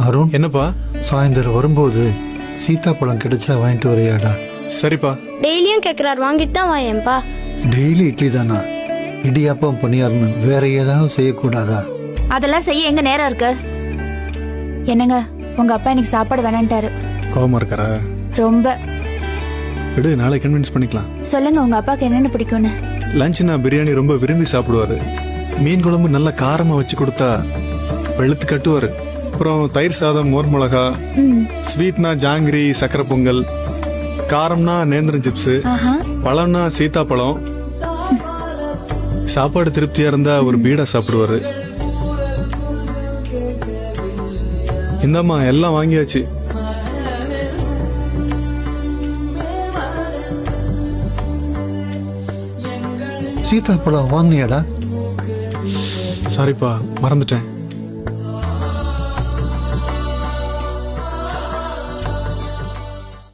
அருண், என்னப்பா? சாயந்தரம் வரும்போது சீத்தாப்பழம் கிடைச்சா வாங்கிட்டு வரையாடா. சரிப்பா. டெய்லியும் கேட்குறாரு, வாங்கிட்டு தான் வாயேன்ப்பா. டெய்லி இட்லி தானா? இடியாப்பம் பணியாரணும் வேற ஏதாவது செய்யக்கூடாதா? அதெல்லாம் செய்ய எங்க நேரம் இருக்கு? என்னங்க, உங்க அப்பா இன்னைக்கு சாப்பாடு வேணான்ட்டாரு. கோவமா இருக்காரா? ரொம்ப. விடு, நாளை கன்வின்ஸ் பண்ணிக்கலாம். சொல்லுங்க உங்க அப்பாக்கு என்னென்ன பிடிக்கும்னு. லஞ்சுனா பிரியாணி ரொம்ப விரும்பி சாப்பிடுவாரு. மீன் குழம்பு நல்லா காரமா வச்சு கொடுத்தா வெளுத்து கட்டுவாரு. அப்புறம் தயிர் சாதம், மோர் மிளகா. ஸ்வீட்னா ஜாங்கிரி, சக்கரை பொங்கல். காரம்னா நேந்திரம் சிப்ஸ். பழம்னா சீத்தாப்பழம். சாப்பாடு திருப்தியா இருந்தா ஒரு பீடா சாப்பிடுவாரு. இந்தம்மா எல்லாம் வாங்கியாச்சு. சீத்தாப்பழம் வாங்கினியாடா? சாரிப்பா, மறந்துட்டேன்.